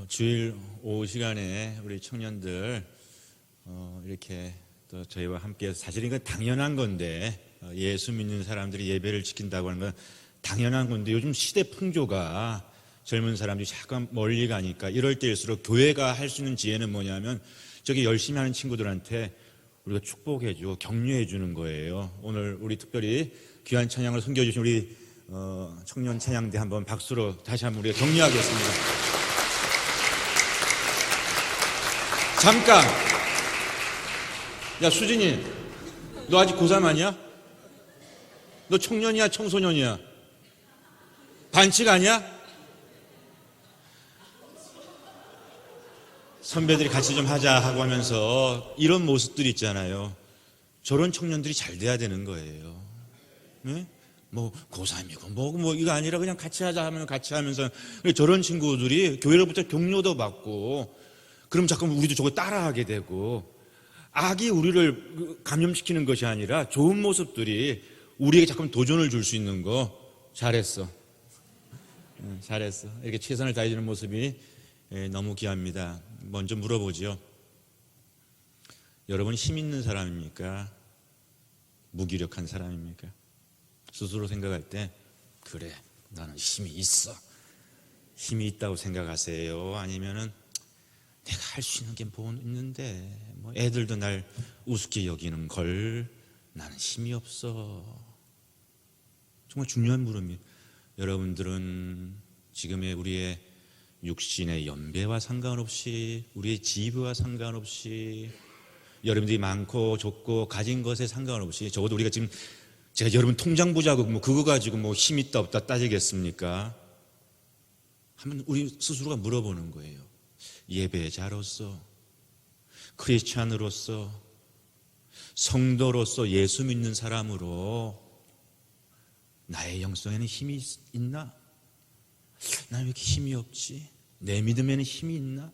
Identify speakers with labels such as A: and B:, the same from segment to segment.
A: 주일 오후 시간에 우리 청년들 이렇게 또 저희와 함께 사실 이건 당연한 건데 예수 믿는 사람들이 예배를 지킨다고 하는 건 당연한 건데 요즘 시대 풍조가 젊은 사람들이 잠깐 멀리 가니까 이럴 때일수록 교회가 할 수 있는 지혜는 뭐냐면 저기 열심히 하는 친구들한테 우리가 축복해주고 격려해 주는 거예요. 오늘 우리 특별히 귀한 찬양을 섬겨주신 우리 청년 찬양대 한번 박수로 다시 한번 우리가 격려하겠습니다. 잠깐! 야, 수진이, 너 아직 고3 아니야? 너 청년이야, 청소년이야? 반칙 아니야? 선배들이 같이 좀 하자 하고 하면서 이런 모습들이 있잖아요. 저런 청년들이 잘 돼야 되는 거예요. 네? 뭐 고3이고 뭐 이거 아니라 그냥 같이 하자 하면 같이 하면서 저런 친구들이 교회로부터 격려도 받고 그럼 잠깐 우리도 저거 따라하게 되고 악이 우리를 감염시키는 것이 아니라 좋은 모습들이 우리에게 잠깐 도전을 줄 수 있는 거 잘했어. 잘했어. 이렇게 최선을 다해주는 모습이 너무 귀합니다. 먼저 물어보죠. 여러분 힘 있는 사람입니까? 무기력한 사람입니까? 스스로 생각할 때 그래 나는 힘이 있어. 힘이 있다고 생각하세요? 아니면은 내가 할 수 있는 게 뭐 있는데 뭐 애들도 날 우습게 여기는 걸 나는 힘이 없어. 정말 중요한 물음이에요. 여러분들은 지금의 우리의 육신의 연배와 상관없이 우리의 지위와 상관없이 여러분들이 많고 적고 가진 것에 상관없이 적어도 우리가 지금 제가 여러분 통장 보자고 뭐 그거 가지고 뭐 힘 있다 없다 따지겠습니까? 한번 우리 스스로가 물어보는 거예요. 예배자로서 크리스찬으로서 성도로서 예수 믿는 사람으로 나의 영성에는 힘이 있나? 나는 왜 이렇게 힘이 없지? 내 믿음에는 힘이 있나?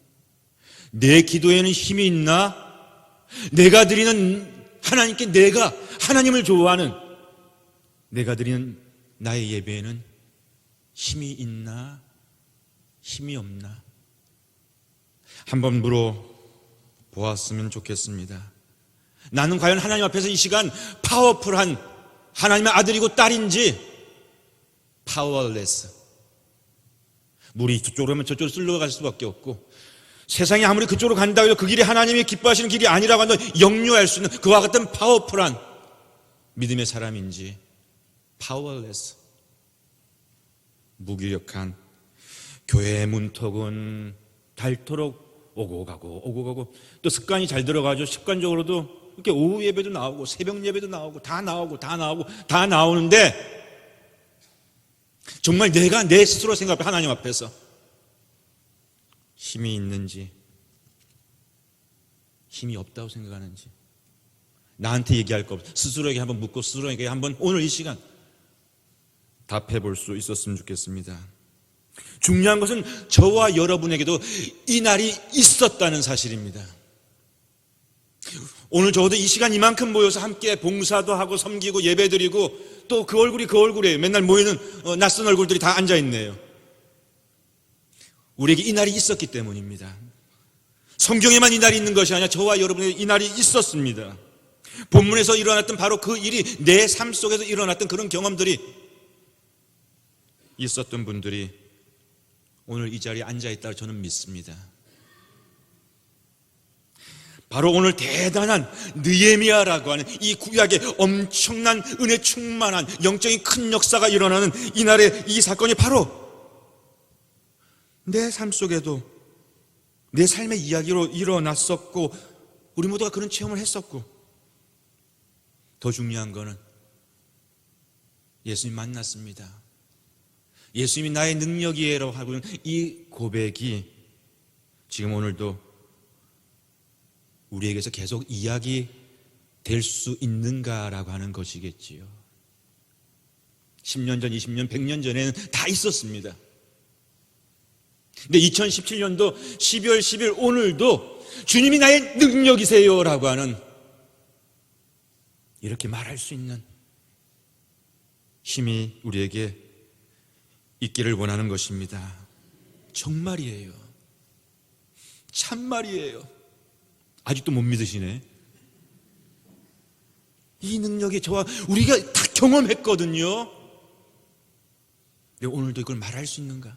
A: 내 기도에는 힘이 있나? 내가 드리는 하나님께 내가 하나님을 좋아하는 내가 드리는 나의 예배에는 힘이 있나? 힘이 없나? 한번 물어보았으면 좋겠습니다. 나는 과연 하나님 앞에서 이 시간 파워풀한 하나님의 아들이고 딸인지 파워레스. 물이 저쪽으로 하면 저쪽으로 쓸려갈 수밖에 없고 세상이 아무리 그쪽으로 간다고 해도 그 길이 하나님이 기뻐하시는 길이 아니라고 한다면 역류할 수 있는 그와 같은 파워풀한 믿음의 사람인지 파워레스. 무기력한 교회의 문턱은 닳도록 오고 가고 또 습관이 잘 들어가죠. 습관적으로도 이렇게 오후 예배도 나오고 새벽 예배도 나오고 다 나오는데 정말 내가 내 스스로 생각해 하나님 앞에서 힘이 있는지 힘이 없다고 생각하는지 나한테 얘기할 거 없어. 스스로에게 한번 묻고 스스로에게 한번 오늘 이 시간 답해 볼 수 있었으면 좋겠습니다. 중요한 것은 저와 여러분에게도 이 날이 있었다는 사실입니다. 오늘 적어도 이 시간 이만큼 모여서 함께 봉사도 하고 섬기고 예배드리고 또 그 얼굴이 그 얼굴이에요. 맨날 모이는 낯선 얼굴들이 다 앉아있네요. 우리에게 이 날이 있었기 때문입니다. 성경에만 이 날이 있는 것이 아니라 저와 여러분에게 이 날이 있었습니다. 본문에서 일어났던 바로 그 일이 내 삶 속에서 일어났던 그런 경험들이 있었던 분들이 오늘 이 자리에 앉아있다고 저는 믿습니다. 바로 오늘 대단한 느헤미야라고 하는 이 구약의 엄청난 은혜 충만한 영적인 큰 역사가 일어나는 이날의 이 사건이 바로 내 삶 속에도 내 삶의 이야기로 일어났었고 우리 모두가 그런 체험을 했었고 더 중요한 거는 예수님 만났습니다. 예수님이 나의 능력이에요 하고 있는 이 고백이 지금 오늘도 우리에게서 계속 이야기 될 수 있는가라고 하는 것이겠지요. 10년 전, 20년, 100년 전에는 다 있었습니다. 근데 2017년도 12월 10일 오늘도 주님이 나의 능력이세요라고 하는 이렇게 말할 수 있는 힘이 우리에게 있기를 원하는 것입니다. 정말이에요. 참말이에요. 아직도 못 믿으시네. 이 능력이 저와 우리가 다 경험했거든요. 근데 오늘도 이걸 말할 수 있는가?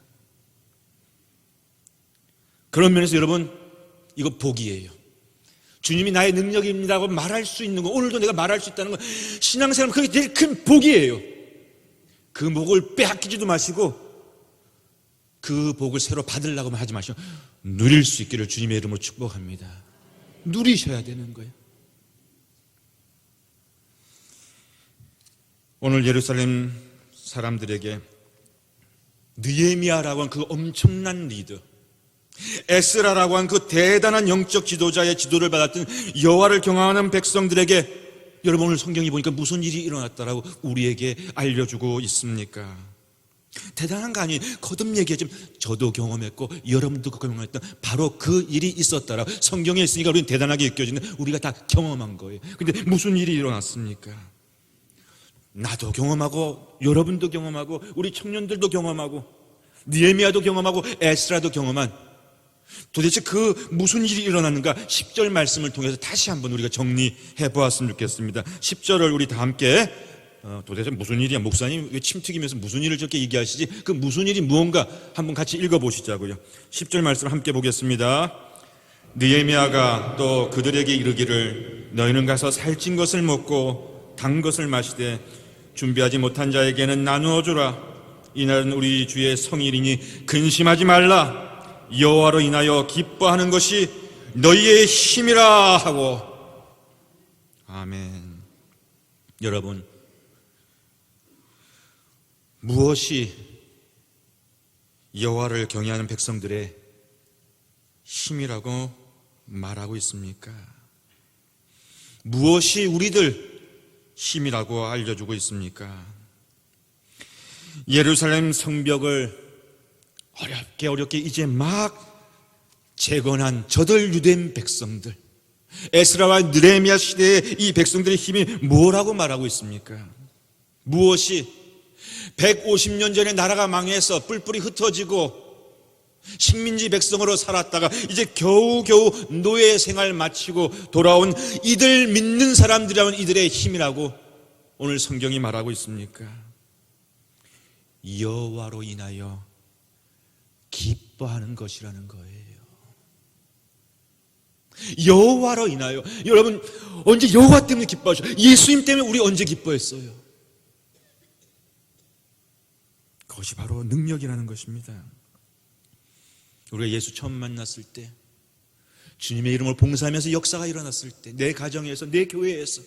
A: 그런 면에서 여러분, 이거 복이에요. 주님이 나의 능력입니다고 말할 수 있는 거, 오늘도 내가 말할 수 있다는 거, 신앙생활은 그게 제일 큰 복이에요. 그 복을 빼앗기지도 마시고 그 복을 새로 받으려고만 하지 마시고 누릴 수 있기를 주님의 이름으로 축복합니다. 누리셔야 되는 거예요. 오늘 예루살렘 사람들에게 느헤미야라고 하는 그 엄청난 리더, 에스라라고 하는 그 대단한 영적 지도자의 지도를 받았던 여호와를 경외하는 백성들에게 여러분 오늘 성경이 보니까 무슨 일이 일어났다라고 우리에게 알려주고 있습니까? 대단한 거 아니에요. 거듭 얘기하지만 저도 경험했고 여러분도 경험했던 바로 그 일이 있었다라고 성경에 있으니까 우리는 대단하게 느껴지는, 우리가 다 경험한 거예요. 근데 무슨 일이 일어났습니까? 나도 경험하고 여러분도 경험하고 우리 청년들도 경험하고 느헤미야도 경험하고 에스라도 경험한, 도대체 그 무슨 일이 일어났는가 10절 말씀을 통해서 다시 한번 우리가 정리해 보았으면 좋겠습니다. 10절을 우리 다 함께 도대체 무슨 일이야, 목사님 왜 침 튀기면서 무슨 일을 저렇게 얘기하시지? 그 무슨 일이 무언가 한번 같이 읽어보시자고요. 10절 말씀 함께 보겠습니다. 느헤미야가 또 그들에게 이르기를 너희는 가서 살찐 것을 먹고 단 것을 마시되 준비하지 못한 자에게는 나누어 주라. 이날은 우리 주의 성일이니 근심하지 말라. 여호와로 인하여 기뻐하는 것이 너희의 힘이라 하고. 아멘. 여러분, 무엇이 여호와를 경외하는 백성들의 힘이라고 말하고 있습니까? 무엇이 우리들 힘이라고 알려주고 있습니까? 예루살렘 성벽을 어렵게 이제 막 재건한 저들 유대인 백성들, 에스라와 느헤미야 시대의 이 백성들의 힘이 뭐라고 말하고 있습니까? 무엇이 150년 전에 나라가 망해서 뿔뿔이 흩어지고 식민지 백성으로 살았다가 이제 겨우겨우 노예 생활 마치고 돌아온 이들 믿는 사람들이라면 이들의 힘이라고 오늘 성경이 말하고 있습니까? 여호와로 인하여 기뻐하는 것이라는 거예요. 여호와로 인하여. 여러분 언제 여호와 때문에 기뻐하죠? 예수님 때문에 우리 언제 기뻐했어요? 그것이 바로 능력이라는 것입니다. 우리가 예수 처음 만났을 때, 주님의 이름을 봉사하면서 역사가 일어났을 때, 내 가정에서, 내 교회에서,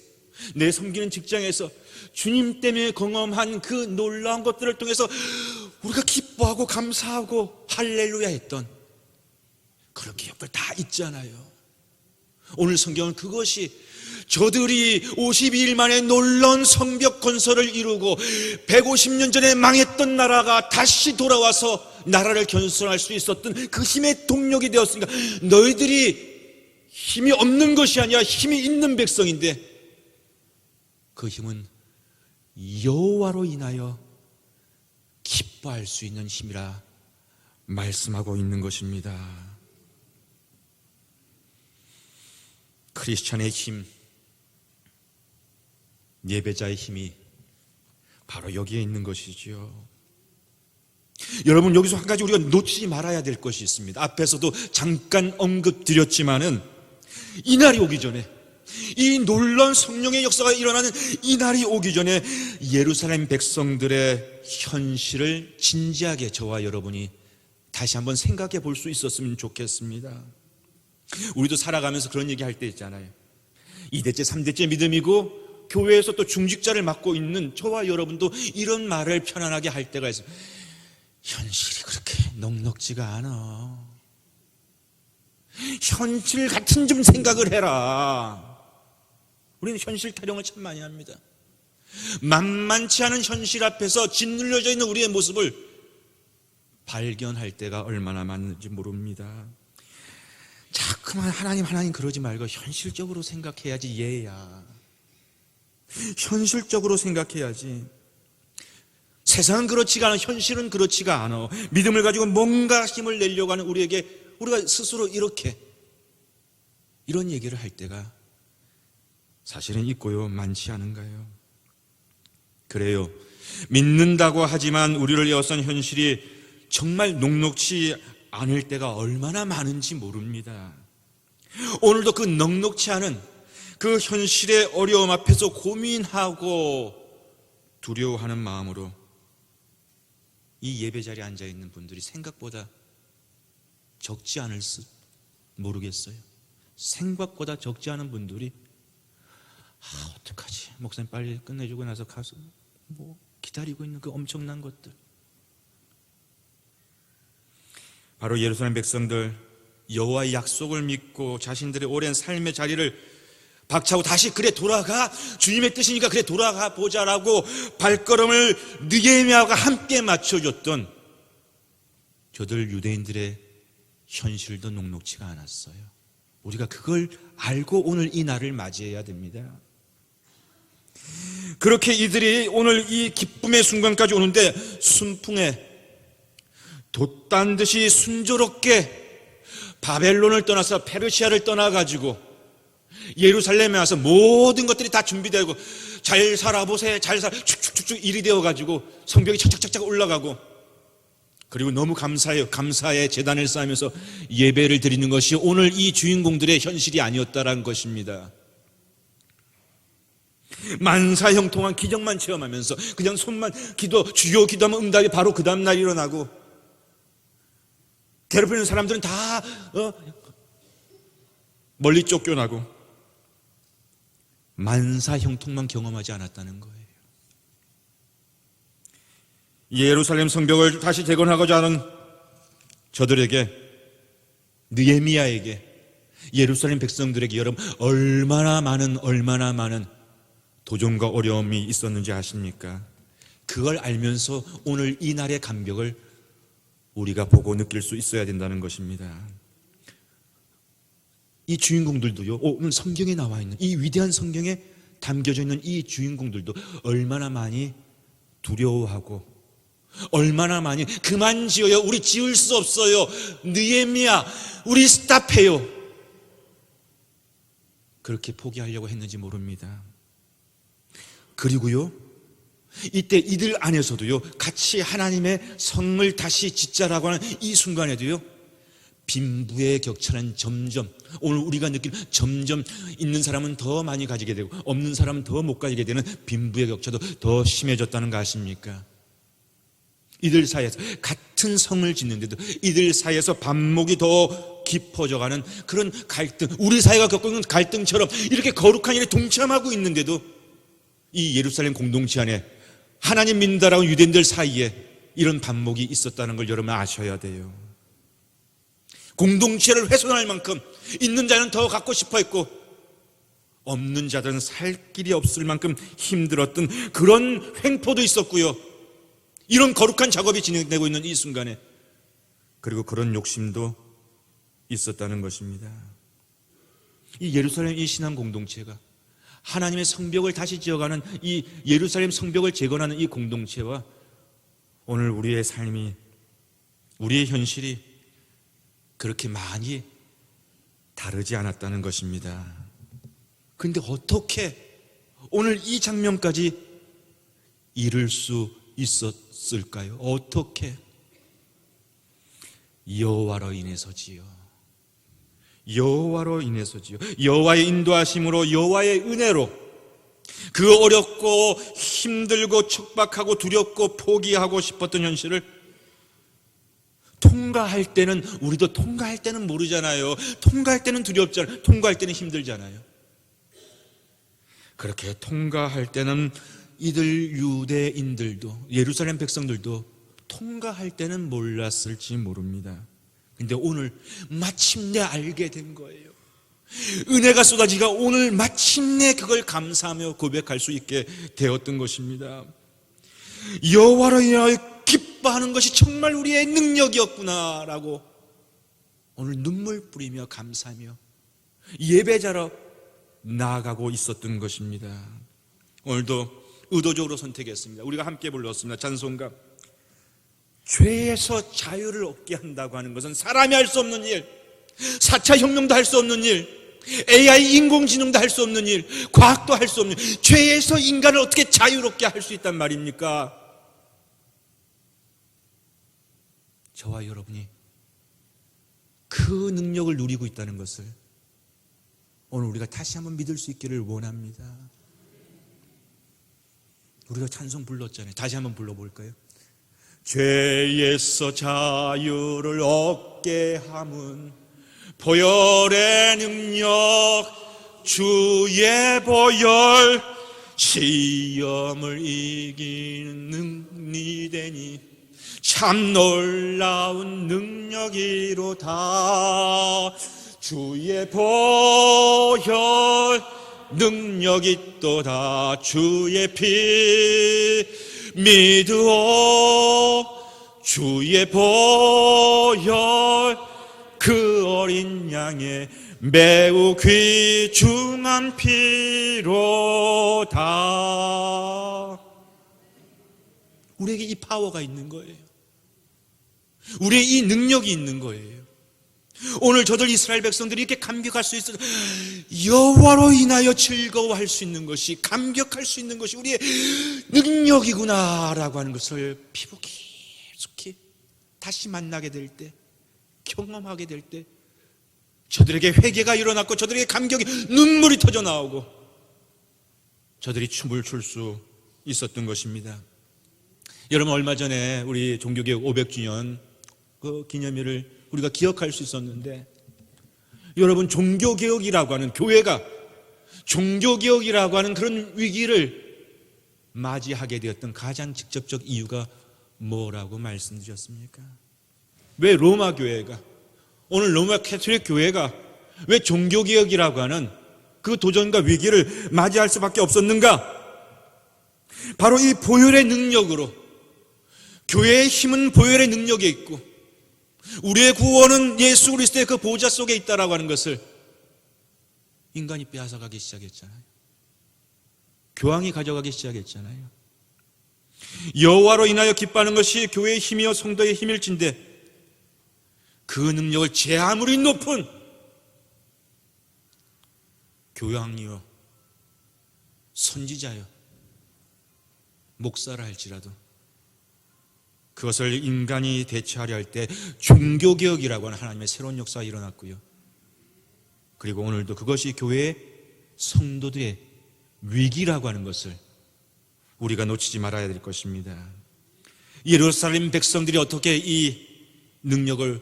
A: 내 섬기는 직장에서 주님 때문에 경험한 그 놀라운 것들을 통해서 우리가 기뻐하고 감사하고 할렐루야 했던 그런 기억들 다 있잖아요. 오늘 성경은 그것이 저들이 52일 만에 놀라운 성벽 건설을 이루고 150년 전에 망했던 나라가 다시 돌아와서 나라를 건설할 수 있었던 그 힘의 동력이 되었으니까 너희들이 힘이 없는 것이 아니라 힘이 있는 백성인데 그 힘은 여호와로 인하여 기뻐할 수 있는 힘이라 말씀하고 있는 것입니다. 크리스찬의 힘, 예배자의 힘이 바로 여기에 있는 것이지요. 여러분 여기서 한 가지 우리가 놓치지 말아야 될 것이 있습니다. 앞에서도 잠깐 언급드렸지만은 이날이 오기 전에, 이 놀라운 성령의 역사가 일어나는 이날이 오기 전에 예루살렘 백성들의 현실을 진지하게 저와 여러분이 다시 한번 생각해 볼 수 있었으면 좋겠습니다. 우리도 살아가면서 그런 얘기 할 때 있잖아요. 2대째 3대째 믿음이고 교회에서 또 중직자를 맡고 있는 저와 여러분도 이런 말을 편안하게 할 때가 있어요. 현실이 그렇게 넉넉지가 않아. 현실 같은 좀 생각을 해라. 우리는 현실 타령을 참 많이 합니다. 만만치 않은 현실 앞에서 짓눌려져 있는 우리의 모습을 발견할 때가 얼마나 많은지 모릅니다. 자꾸만 하나님 그러지 말고 현실적으로 생각해야지. 얘야, 현실적으로 생각해야지. 세상은 그렇지가 않아. 현실은 그렇지가 않아. 믿음을 가지고 뭔가 힘을 내려고 하는 우리에게 우리가 스스로 이런 얘기를 할 때가 사실은 있고요, 많지 않은가요? 그래요, 믿는다고 하지만 우리를 에워싼 현실이 정말 녹록지 않을 때가 얼마나 많은지 모릅니다. 오늘도 그 넉넉지 않은 그 현실의 어려움 앞에서 고민하고 두려워하는 마음으로 이 예배 자리에 앉아 있는 분들이 생각보다 적지 않을 수 모르겠어요. 생각보다 적지 않은 분들이 어떡하지? 목사님 빨리 끝내주고 나서 가서 기다리고 있는 그 엄청난 것들. 바로 예루살렘 백성들, 여호와의 약속을 믿고 자신들의 오랜 삶의 자리를 박차고 다시 그래 돌아가, 주님의 뜻이니까 그래 돌아가 보자라고 발걸음을 느헤미야가 함께 맞춰줬던 저들 유대인들의 현실도 녹록지가 않았어요. 우리가 그걸 알고 오늘 이 날을 맞이해야 됩니다. 그렇게 이들이 오늘 이 기쁨의 순간까지 오는데 순풍에 돛단 듯이 순조롭게 바벨론을 떠나서 페르시아를 떠나가지고 예루살렘에 와서 모든 것들이 다 준비되고 잘 살아보세, 잘 살아, 축축축축 일이 되어가지고 성벽이 착착착착 올라가고, 그리고 너무 감사해요. 감사의 제단을 쌓으면서 예배를 드리는 것이 오늘 이 주인공들의 현실이 아니었다라는 것입니다. 만사형통한 기적만 체험하면서 그냥 손만 주여 기도하면 응답이 바로 그 다음날 일어나고, 괴롭히는 사람들은 다 멀리 쫓겨나고 만사형통만 경험하지 않았다는 거예요. 예루살렘 성벽을 다시 재건하고자 하는 저들에게, 느헤미야에게, 예루살렘 백성들에게 여러분 얼마나 많은 도전과 어려움이 있었는지 아십니까? 그걸 알면서 오늘 이 날의 감격을 우리가 보고 느낄 수 있어야 된다는 것입니다. 이 주인공들도요, 오늘 성경에 나와 있는 이 위대한 성경에 담겨져 있는 이 주인공들도 얼마나 많이 두려워하고 얼마나 많이 그만 지어요, 우리 지을 수 없어요, 느헤미야 우리 스탑해요, 그렇게 포기하려고 했는지 모릅니다. 그리고요, 이때 이들 안에서도요, 같이 하나님의 성을 다시 짓자라고 하는 이 순간에도요, 빈부의 격차는 점점, 오늘 우리가 느낀 점점 있는 사람은 더 많이 가지게 되고 없는 사람은 더 못 가지게 되는 빈부의 격차도 더 심해졌다는 거 아십니까? 이들 사이에서 같은 성을 짓는데도 이들 사이에서 반목이 더 깊어져가는 그런 갈등, 우리 사회가 겪고 있는 갈등처럼 이렇게 거룩한 일에 동참하고 있는데도 이 예루살렘 공동체 안에 하나님 믿는다라고 유대인들 사이에 이런 반목이 있었다는 걸 여러분 아셔야 돼요. 공동체를 훼손할 만큼 있는 자는 더 갖고 싶어 했고 없는 자들은 살 길이 없을 만큼 힘들었던 그런 횡포도 있었고요, 이런 거룩한 작업이 진행되고 있는 이 순간에 그리고 그런 욕심도 있었다는 것입니다. 이 예루살렘 이 신앙 공동체가 하나님의 성벽을 다시 지어가는 이 예루살렘 성벽을 재건하는 이 공동체와 오늘 우리의 삶이, 우리의 현실이 그렇게 많이 다르지 않았다는 것입니다. 그런데 어떻게 오늘 이 장면까지 이룰 수 있었을까요? 어떻게? 여호와로 인해서지요. 여호와로 인해서지요. 여호와의 인도하심으로, 여호와의 은혜로 그 어렵고 힘들고 척박하고 두렵고 포기하고 싶었던 현실을 통과할 때는, 우리도 통과할 때는 모르잖아요. 통과할 때는 두렵잖아요. 통과할 때는 힘들잖아요. 그렇게 통과할 때는 이들 유대인들도, 예루살렘 백성들도 통과할 때는 몰랐을지 모릅니다. 근데 오늘 마침내 알게 된 거예요. 은혜가 쏟아지가 오늘 마침내 그걸 감사하며 고백할 수 있게 되었던 것입니다. 여호와로 인하여 기뻐하는 것이 정말 우리의 능력이었구나라고 오늘 눈물 뿌리며 감사하며 예배자로 나아가고 있었던 것입니다. 오늘도 의도적으로 선택했습니다. 우리가 함께 불렀습니다. 찬송가 죄에서 자유를 얻게 한다고 하는 것은 사람이 할 수 없는 일, 4차 혁명도 할 수 없는 일, AI 인공지능도 할 수 없는 일, 과학도 할 수 없는 일, 죄에서 인간을 어떻게 자유롭게 할 수 있단 말입니까? 저와 여러분이 그 능력을 누리고 있다는 것을 오늘 우리가 다시 한번 믿을 수 있기를 원합니다. 우리가 찬송 불렀잖아요. 다시 한번 불러볼까요? 죄에서 자유를 얻게 함은 보혈의 능력, 주의 보혈, 시험을 이기는 능리 되니 참 놀라운 능력이로다. 주의 보혈 능력이 또다. 주의 피 믿으오. 주의 보혈 그 어린 양의 매우 귀중한 피로다. 우리에게 이 파워가 있는 거예요. 우리의 이 능력이 있는 거예요. 오늘 저들 이스라엘 백성들이 이렇게 감격할 수 있어서 여호와로 인하여 즐거워할 수 있는 것이, 감격할 수 있는 것이 우리의 능력이구나라고 하는 것을 피부 깊숙이 다시 만나게 될 때, 경험하게 될 때 저들에게 회개가 일어났고 저들에게 감격이, 눈물이 터져 나오고 저들이 춤을 출 수 있었던 것입니다. 여러분, 얼마 전에 우리 종교개혁 500주년 그 기념일을 우리가 기억할 수 있었는데, 여러분, 종교개혁이라고 하는, 교회가 종교개혁이라고 하는 그런 위기를 맞이하게 되었던 가장 직접적 이유가 뭐라고 말씀드렸습니까? 왜 로마 교회가, 오늘 로마 캐톨릭 교회가 왜 종교개혁이라고 하는 그 도전과 위기를 맞이할 수밖에 없었는가? 바로 이 보혈의 능력으로, 교회의 힘은 보혈의 능력에 있고 우리의 구원은 예수 그리스도의 그 보좌 속에 있다라고 하는 것을 인간이 빼앗아가기 시작했잖아요. 교황이 가져가기 시작했잖아요. 여호와로 인하여 기뻐하는 것이 교회의 힘이요 성도의 힘일진데, 그 능력을 제 아무리 높은 교황이요 선지자요 목사라 할지라도 그것을 인간이 대처하려 할 때 종교개혁이라고 하는 하나님의 새로운 역사가 일어났고요. 그리고 오늘도 그것이 교회의 성도들의 위기라고 하는 것을 우리가 놓치지 말아야 될 것입니다. 예루살렘 백성들이 어떻게 이 능력을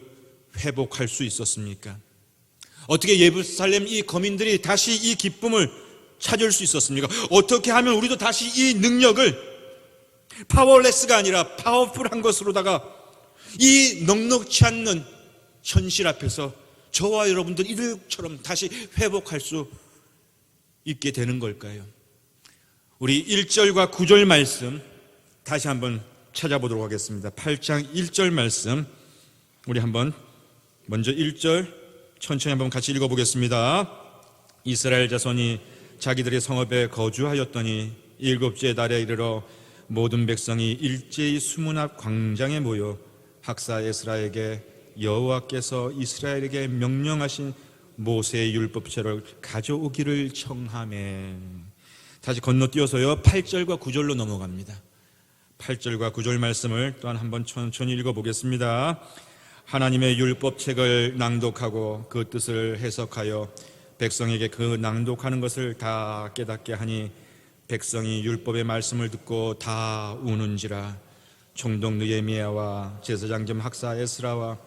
A: 회복할 수 있었습니까? 어떻게 예루살렘 이 거민들이 다시 이 기쁨을 찾을 수 있었습니까? 어떻게 하면 우리도 다시 이 능력을 파워레스가 아니라 파워풀한 것으로다가 이 넉넉치 않는 현실 앞에서 저와 여러분들 이들처럼 다시 회복할 수 있게 되는 걸까요? 우리 1절과 9절 말씀 다시 한번 찾아보도록 하겠습니다. 8장 1절 말씀 우리 한번 먼저 1절 천천히 한번 같이 읽어보겠습니다. 이스라엘 자손이 자기들의 성읍에 거주하였더니 일곱째 달에 이르러 모든 백성이 일제히 수문 앞 광장에 모여 학사 에스라에게 여호와께서 이스라엘에게 명령하신 모세의 율법책을 가져오기를 청하매. 다시 건너뛰어서요 8절과 9절로 넘어갑니다. 8절과 9절 말씀을 또한 한번 천천히 읽어보겠습니다. 하나님의 율법책을 낭독하고 그 뜻을 해석하여 백성에게 그 낭독하는 것을 다 깨닫게 하니 백성이 율법의 말씀을 듣고 다 우는지라. 총독 느헤미야와 제사장 겸 학사 에스라와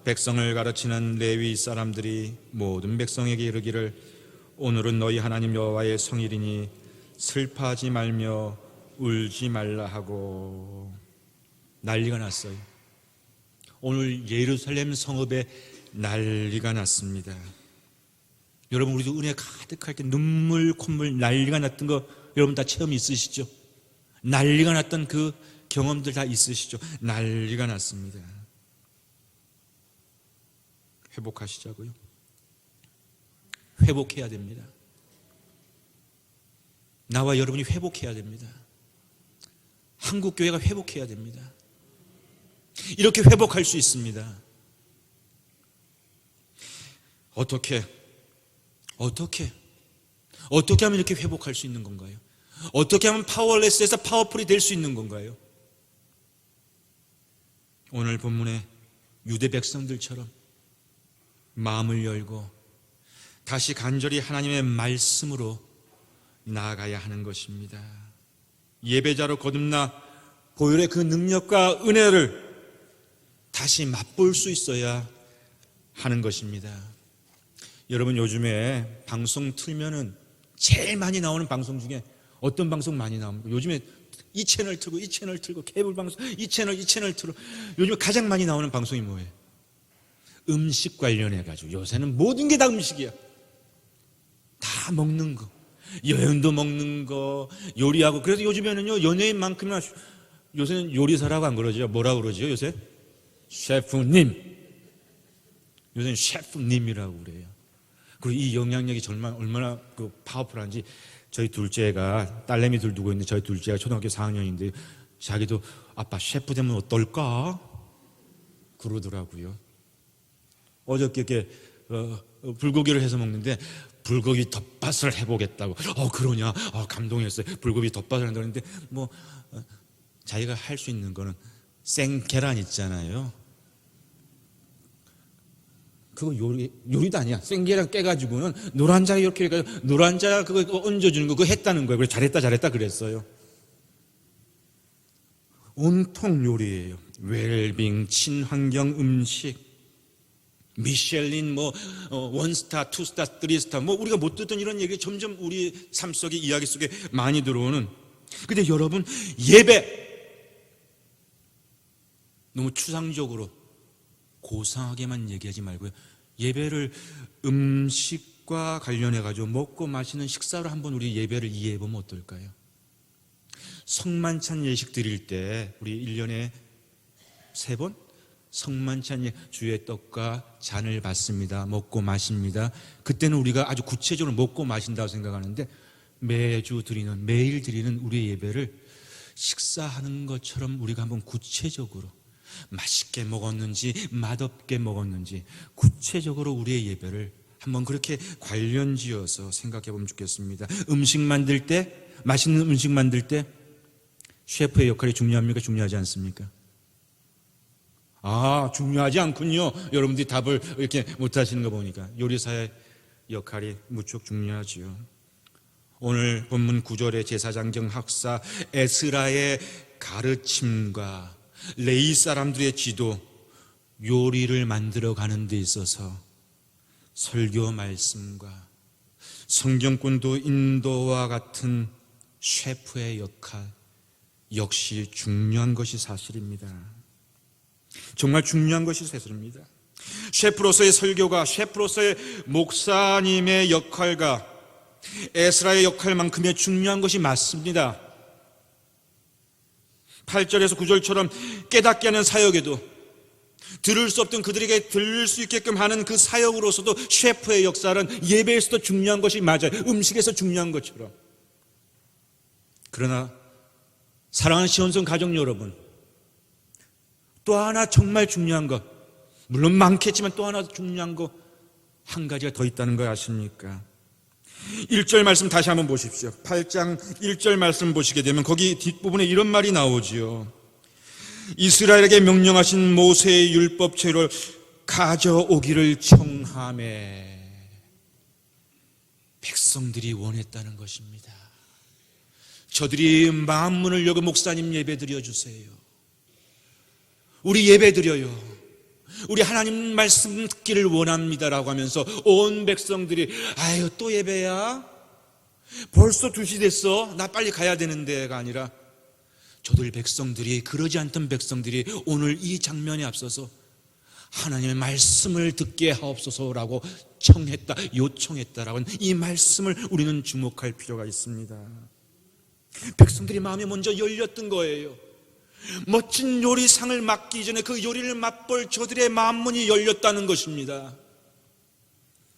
A: 백성을 가르치는 레위 사람들이 모든 백성에게 이르기를 오늘은 너희 하나님 여호와의 성일이니 슬퍼하지 말며 울지 말라 하고. 난리가 났어요. 오늘 예루살렘 성읍에 난리가 났습니다. 여러분, 우리도 은혜 가득할 때 눈물 콧물 난리가 났던 거 여러분 다 체험이 있으시죠? 난리가 났던 그 경험들 다 있으시죠? 난리가 났습니다. 회복하시자고요. 회복해야 됩니다. 나와 여러분이 회복해야 됩니다. 한국교회가 회복해야 됩니다. 이렇게 회복할 수 있습니다. 어떻게 하면 이렇게 회복할 수 있는 건가요? 어떻게 하면 파워레스에서 파워풀이 될 수 있는 건가요? 오늘 본문의 유대 백성들처럼 마음을 열고 다시 간절히 하나님의 말씀으로 나아가야 하는 것입니다. 예배자로 거듭나 보혈의 그 능력과 은혜를 다시 맛볼 수 있어야 하는 것입니다. 여러분, 요즘에 방송 틀면은 제일 많이 나오는 방송 중에 어떤 방송 많이 나옵니까? 요즘에 이 채널 틀고 케이블 방송 이 채널 틀고 요즘에 가장 많이 나오는 방송이 뭐예요? 음식 관련해 가지고. 요새는 모든 게 다 음식이야. 다 먹는 거, 여행도 먹는 거, 요리하고. 그래서 요즘에는요, 연예인만큼이나 요새는 요리사라고 안 그러죠. 뭐라고 그러죠 요새? 셰프님. 요새는 셰프님이라고 그래요. 그리고 이 영향력이 정말 얼마나 파워풀한지, 저희 둘째가, 딸내미 둘 두고 있는데 저희 둘째가 초등학교 4학년인데 자기도 아빠 셰프 되면 어떨까? 그러더라고요. 어저께 이렇게 불고기를 해서 먹는데 불고기 덮밥을 해보겠다고. 그러냐? 감동했어요. 불고기 덮밥을 한다는데 자기가 할 수 있는 거는 생 계란 있잖아요. 그거 요리도 아니야. 생계란 깨가지고는 노란자 이렇게 해가지고 노란자 그거 얹어주는 거 그거 했다는 거예요. 그래서 잘했다 그랬어요. 온통 요리예요. 웰빙, 친환경 음식, 미슐린, 원스타, 투스타, 쓰리스타, 우리가 못 듣던 이런 얘기 점점 우리 삶 속에, 이야기 속에 많이 들어오는. 근데 여러분, 예배 너무 추상적으로 고상하게만 얘기하지 말고요, 예배를 음식과 관련해 가지고 먹고 마시는 식사로 한번 우리 예배를 이해해 보면 어떨까요? 성만찬 예식 드릴 때 우리 1년에 3번 성만찬 주의 떡과 잔을 받습니다. 먹고 마십니다. 그때는 우리가 아주 구체적으로 먹고 마신다고 생각하는데, 매일 드리는 우리의 예배를 식사하는 것처럼 우리가 한번 구체적으로 맛있게 먹었는지 맛없게 먹었는지 구체적으로 우리의 예배를 한번 그렇게 관련지어서 생각해 보면 좋겠습니다. 음식 만들 때, 맛있는 음식 만들 때 셰프의 역할이 중요합니까? 중요하지 않습니까? 중요하지 않군요. 여러분들이 답을 이렇게 못하시는 거 보니까. 요리사의 역할이 무척 중요하지요. 오늘 본문 9절의 제사장정 학사 에스라의 가르침과 레위 사람들의 지도, 요리를 만들어가는 데 있어서 설교 말씀과 성경권도 인도와 같은 셰프의 역할 역시 중요한 것이 사실입니다. 정말 중요한 것이 사실입니다. 셰프로서의 설교가, 셰프로서의 목사님의 역할과 에스라의 역할만큼의 중요한 것이 맞습니다. 8절에서 9절처럼 깨닫게 하는 사역에도, 들을 수 없던 그들에게 들을 수 있게끔 하는 그 사역으로서도 셰프의 역할은 예배에서도 중요한 것이 맞아요. 음식에서 중요한 것처럼. 그러나 사랑하는 시온성 가족 여러분, 또 하나 정말 중요한 것, 물론 많겠지만 또 하나 중요한 것 한 가지가 더 있다는 거 아십니까? 1절 말씀 다시 한번 보십시오. 8장 1절 말씀 보시게 되면 거기 뒷부분에 이런 말이 나오지요. 이스라엘에게 명령하신 모세의 율법책을 가져오기를 청하매. 백성들이 원했다는 것입니다. 저들이 마음문을 열고 목사님 예배 드려주세요. 우리 예배 드려요. 우리 하나님 말씀 듣기를 원합니다라고 하면서 온 백성들이 또 예배야? 벌써 2시 됐어? 나 빨리 가야 되는데가 아니라, 저들 백성들이, 그러지 않던 백성들이 오늘 이 장면에 앞서서 하나님의 말씀을 듣게 하옵소서라고 요청했다라고 하는 이 말씀을 우리는 주목할 필요가 있습니다. 백성들이 마음이 먼저 열렸던 거예요. 멋진 요리상을 맡기 전에 그 요리를 맛볼 저들의 마음문이 열렸다는 것입니다.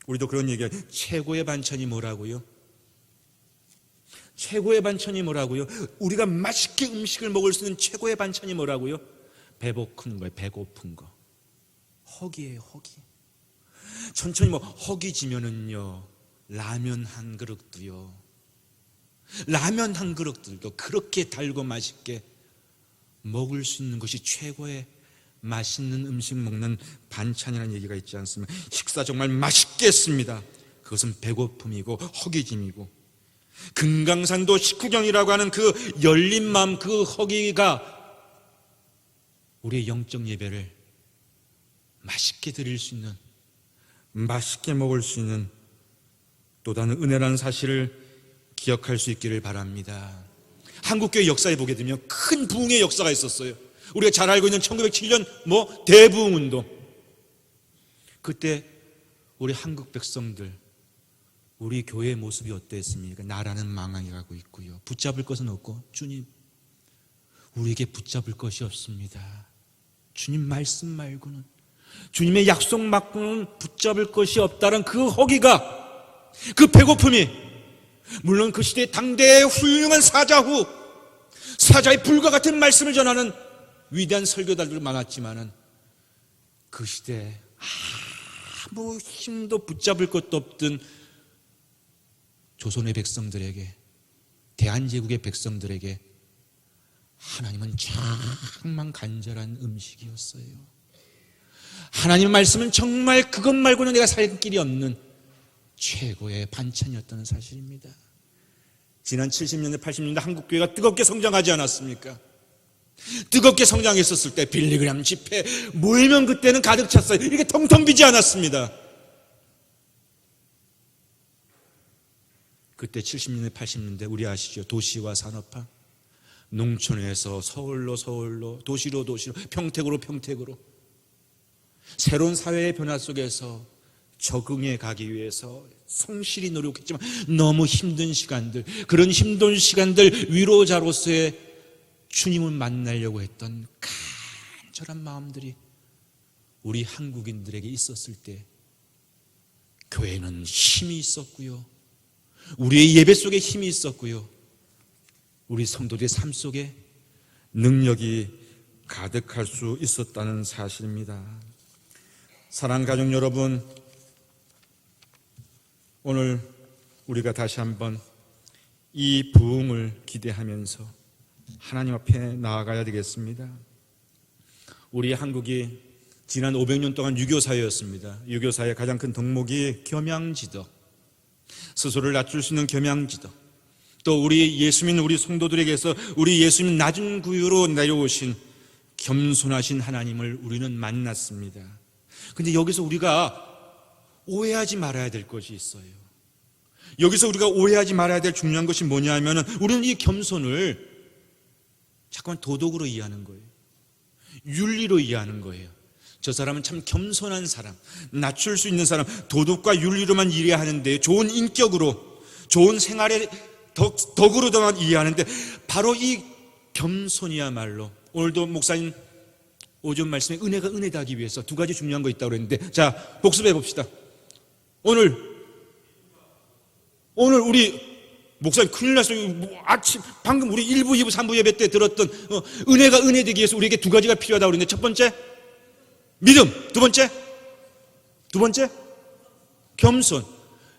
A: 우리도 그런 얘기해요. 최고의 반찬이 뭐라고요? 최고의 반찬이 뭐라고요? 우리가 맛있게 음식을 먹을 수 있는 최고의 반찬이 뭐라고요? 배고픈 거예요. 배고픈 거. 허기예요. 허기. 천천히 허기지면은요, 라면 한 그릇도요, 라면 한 그릇들도 그렇게 달고 맛있게 먹을 수 있는 것이 최고의 맛있는 음식 먹는 반찬이라는 얘기가 있지 않습니까? 식사 정말 맛있게 했습니다. 그것은 배고픔이고 허기짐이고, 금강산도 식후경이라고 하는 그 열린 마음, 그 허기가 우리의 영적 예배를 맛있게 드릴 수 있는, 맛있게 먹을 수 있는 또 다른 은혜라는 사실을 기억할 수 있기를 바랍니다. 한국교회 역사에 보게 되면 큰 부흥의 역사가 있었어요. 우리가 잘 알고 있는 1907년 대부흥운동. 그때 우리 한국 백성들, 우리 교회의 모습이 어땠습니까? 나라는 망하게 가고 있고요, 붙잡을 것은 없고, 주님, 우리에게 붙잡을 것이 없습니다. 주님 말씀 말고는, 주님의 약속 말고는 붙잡을 것이 없다는 그 허기가, 그 배고픔이, 물론 그 시대의 당대의 훌륭한 사자후, 사자의 불과 같은 말씀을 전하는 위대한 설교자들 많았지만은, 그 시대에 아무 힘도 붙잡을 것도 없던 조선의 백성들에게, 대한제국의 백성들에게 하나님은 정말 간절한 음식이었어요. 하나님의 말씀은 정말 그것 말고는 내가 살 길이 없는 최고의 반찬이었다는 사실입니다. 지난 70년대 80년대 한국교회가 뜨겁게 성장하지 않았습니까? 뜨겁게 성장했었을 때 빌리그램 집회 모이면 그때는 가득 찼어요. 이렇게 텅텅 비지 않았습니다. 그때 70년대 80년대 우리 아시죠? 도시와 산업화, 농촌에서 서울로, 도시로, 평택으로, 새로운 사회의 변화 속에서 적응해 가기 위해서 성실히 노력했지만 너무 힘든 시간들, 그런 힘든 시간들 위로자로서의 주님을 만나려고 했던 간절한 마음들이 우리 한국인들에게 있었을 때, 교회는 힘이 있었고요, 우리의 예배 속에 힘이 있었고요, 우리 성도들의 삶 속에 능력이 가득할 수 있었다는 사실입니다. 사랑하는 가족 여러분, 오늘 우리가 다시 한번 이 부흥을 기대하면서 하나님 앞에 나아가야 되겠습니다. 우리 한국이 지난 500년 동안 유교사회였습니다. 유교사회의 가장 큰 덕목이 겸양지덕, 스스로를 낮출 수 있는 겸양지덕, 또 우리 예수 믿는 우리 성도들에게서 우리 예수 믿는 낮은 구유로 내려오신 겸손하신 하나님을 우리는 만났습니다. 근데 여기서 우리가 오해하지 말아야 될 것이 있어요. 여기서 우리가 오해하지 말아야 될 중요한 것이 뭐냐 하면, 우리는 이 겸손을 자꾸만 도덕으로 이해하는 거예요. 윤리로 이해하는 거예요. 저 사람은 참 겸손한 사람, 낮출 수 있는 사람, 도덕과 윤리로만 이해하는데, 좋은 인격으로, 좋은 생활의 덕으로만 이해하는데, 바로 이 겸손이야말로, 오늘도 목사님 오전 말씀에 은혜가 은혜다 하기 위해서 두 가지 중요한 거 있다고 그랬는데, 자, 복습해 봅시다. 오늘 우리 목사님 큰일 났어요. 아침 방금 우리 1부, 2부, 3부 예배 때 들었던 은혜가 은혜되기 위해서 우리에게 두 가지가 필요하다고 그랬는데, 첫 번째 믿음, 두 번째 겸손.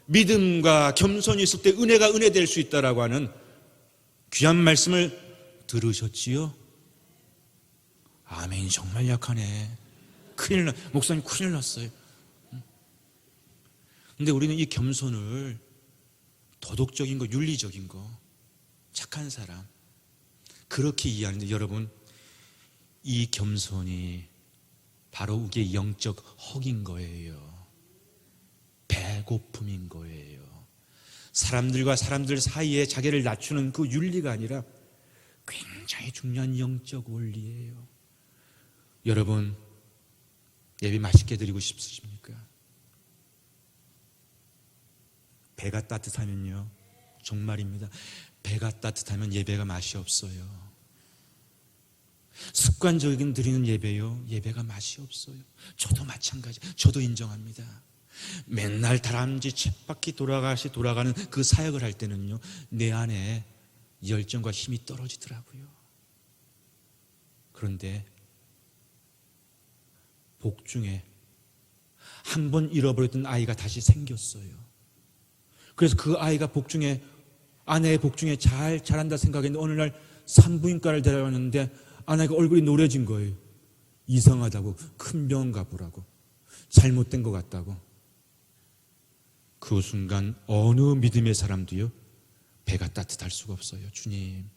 A: 믿음과 겸손이 있을 때 은혜가 은혜될 수 있다라고 하는 귀한 말씀을 들으셨지요? 아멘. 정말 약하네. 목사님 큰일 났어요. 근데 우리는 이 겸손을 도덕적인 거, 윤리적인 거, 착한 사람, 그렇게 이해하는데, 여러분, 이 겸손이 바로 우리의 영적 허기인 거예요. 배고픔인 거예요. 사람들과 사람들 사이에 자기를 낮추는 그 윤리가 아니라 굉장히 중요한 영적 원리예요. 여러분, 예배 맛있게 드리고 싶으십니까? 배가 따뜻하면요, 정말입니다, 배가 따뜻하면 예배가 맛이 없어요. 습관적인 드리는 예배요, 예배가 맛이 없어요. 저도 마찬가지, 저도 인정합니다. 맨날 다람쥐 쳇바퀴 돌아가는 그 사역을 할 때는요, 내 안에 열정과 힘이 떨어지더라고요. 그런데 복중에 한 번 잃어버렸던 아이가 다시 생겼어요. 그래서 그 아이가 복중에, 아내의 복중에 잘 자란다 생각했는데 어느 날 산부인과를 데려갔는데 아내가 얼굴이 노래진 거예요. 이상하다고, 큰 병원 가보라고, 잘못된 것 같다고. 그 순간 어느 믿음의 사람도요 배가 따뜻할 수가 없어요. 주님,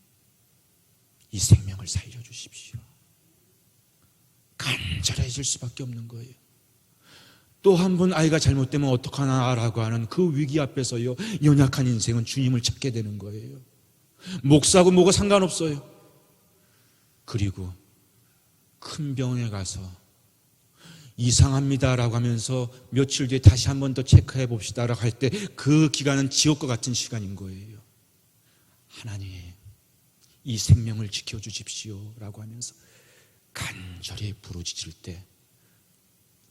A: 이 생명을 살려주십시오. 간절해질 수밖에 없는 거예요. 또 한 번 아이가 잘못되면 어떡하나라고 하는 그 위기 앞에서요 연약한 인생은 주님을 찾게 되는 거예요. 목사고 뭐고 상관없어요. 그리고 큰 병원에 가서 이상합니다라고 하면서 며칠 뒤에 다시 한 번 더 체크해 봅시다라고 할 때 그 기간은 지옥과 같은 시간인 거예요. 하나님, 이 생명을 지켜주십시오라고 하면서 간절히 부르짖을 때,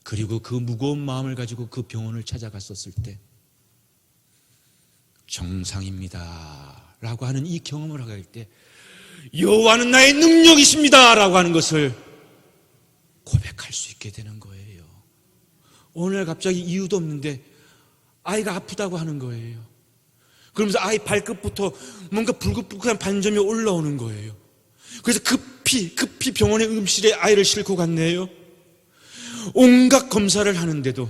A: 그리고 그 무거운 마음을 가지고 그 병원을 찾아갔었을 때 정상입니다 라고 하는 이 경험을 하게 할 때 여호와는 나의 능력이십니다 라고 하는 것을 고백할 수 있게 되는 거예요. 오늘 갑자기 이유도 없는데 아이가 아프다고 하는 거예요. 그러면서 아이 발끝부터 뭔가 불긋불긋한 반점이 올라오는 거예요. 그래서 급히 병원의 응급실에 아이를 싣고 갔네요. 온갖 검사를 하는데도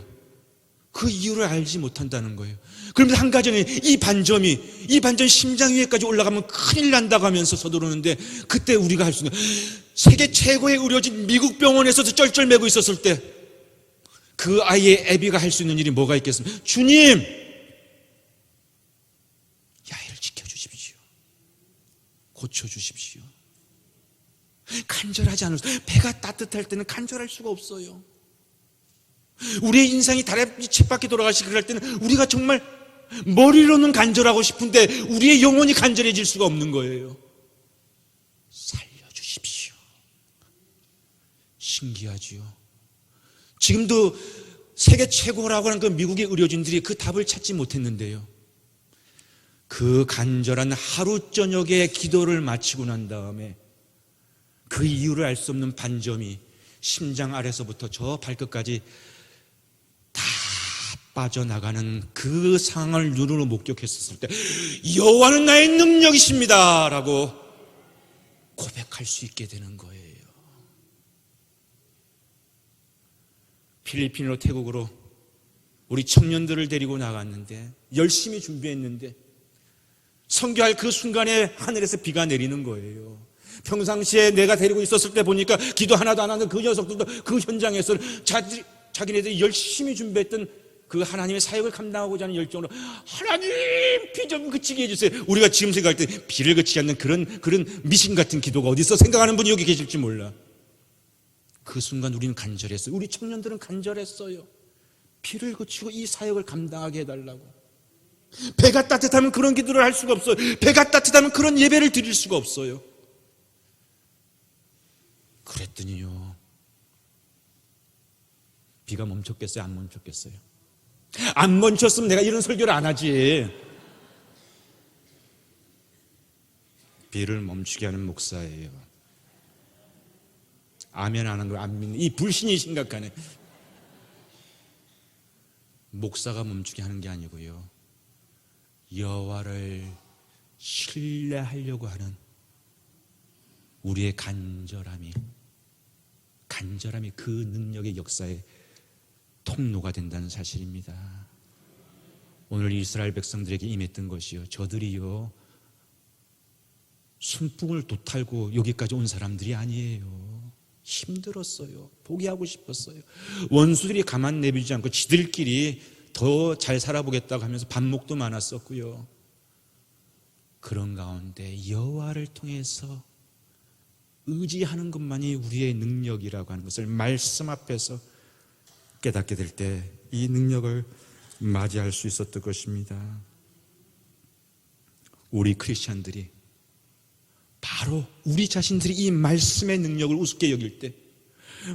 A: 그 이유를 알지 못한다는 거예요. 그러면서 한 가정에 이 반점이 심장 위에까지 올라가면 큰일 난다고 하면서 서두르는데, 그때 우리가 할 수 있는, 세계 최고의 의료진 미국 병원에서도 쩔쩔매고 있었을 때 그 아이의 애비가 할 수 있는 일이 뭐가 있겠습니까? 주님, 이 아이를 지켜주십시오. 고쳐주십시오. 간절하지 않을 수, 배가 따뜻할 때는 간절할 수가 없어요. 우리의 인생이 다리 쳇바퀴 돌아가시고 그럴 때는 우리가 정말 머리로는 간절하고 싶은데 우리의 영혼이 간절해질 수가 없는 거예요. 살려주십시오. 신기하지요. 지금도 세계 최고라고 하는 그 미국의 의료진들이 그 답을 찾지 못했는데요, 그 간절한 하루 저녁에 기도를 마치고 난 다음에 그 이유를 알 수 없는 반점이 심장 아래서부터 저 발끝까지 다 빠져나가는 그 상황을 눈으로 목격했었을 때 여호와는 나의 능력이십니다 라고 고백할 수 있게 되는 거예요. 필리핀으로, 태국으로 우리 청년들을 데리고 나갔는데, 열심히 준비했는데 선교할 그 순간에 하늘에서 비가 내리는 거예요. 평상시에 내가 데리고 있었을 때 보니까 기도 하나도 안 하는 그 녀석들도 그 현장에서 자기네들이 열심히 준비했던 그 하나님의 사역을 감당하고자 하는 열정으로, 하나님 비 좀 그치게 해주세요. 우리가 지금 생각할 때 비를 그치지 않는 그런 미신 같은 기도가 어디서 생각하는 분이 여기 계실지 몰라. 그 순간 우리는 간절했어요. 우리 청년들은 간절했어요. 비를 그치고 이 사역을 감당하게 해달라고. 배가 따뜻하면 그런 기도를 할 수가 없어요. 배가 따뜻하면 그런 예배를 드릴 수가 없어요. 그랬더니요, 비가 멈췄겠어요? 안 멈췄겠어요? 안 멈췄으면 내가 이런 설교를 안 하지. 비를 멈추게 하는 목사예요. 아멘 안 하는 걸 안 믿는 이 불신이 심각하네. 목사가 멈추게 하는 게 아니고요, 여호와를 신뢰하려고 하는 우리의 간절함이 그 능력의 역사의 통로가 된다는 사실입니다. 오늘 이스라엘 백성들에게 임했던 것이요, 저들이요 순풍을 도탈고 여기까지 온 사람들이 아니에요. 힘들었어요. 포기하고 싶었어요. 원수들이 가만 내비지 않고 지들끼리 더 잘 살아보겠다고 하면서 반목도 많았었고요. 그런 가운데 여호와를 통해서 의지하는 것만이 우리의 능력이라고 하는 것을 말씀 앞에서 깨닫게 될 때 이 능력을 맞이할 수 있었던 것입니다. 우리 크리스찬들이 바로 우리 자신들이 이 말씀의 능력을 우습게 여길 때,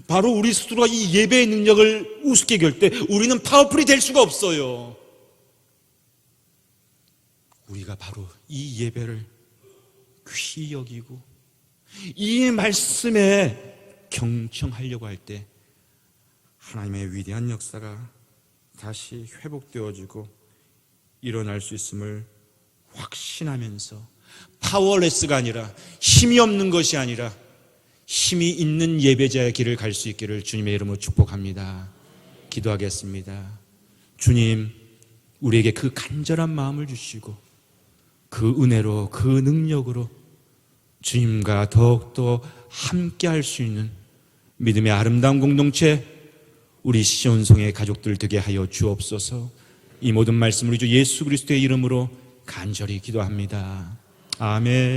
A: 바로 우리 스스로가 이 예배의 능력을 우습게 여길 때 우리는 파워풀이 될 수가 없어요. 우리가 바로 이 예배를 귀히 여기고 이 말씀에 경청하려고 할 때 하나님의 위대한 역사가 다시 회복되어지고 일어날 수 있음을 확신하면서 파워레스가 아니라 힘이 없는 것이 아니라 힘이 있는 예배자의 길을 갈 수 있기를 주님의 이름으로 축복합니다. 기도하겠습니다. 주님, 우리에게 그 간절한 마음을 주시고 그 은혜로 그 능력으로 주님과 더욱더 함께 할 수 있는 믿음의 아름다운 공동체 우리 시온성의 가족들 되게 하여 주옵소서. 이 모든 말씀을 우리 주 예수 그리스도의 이름으로 간절히 기도합니다. 아멘.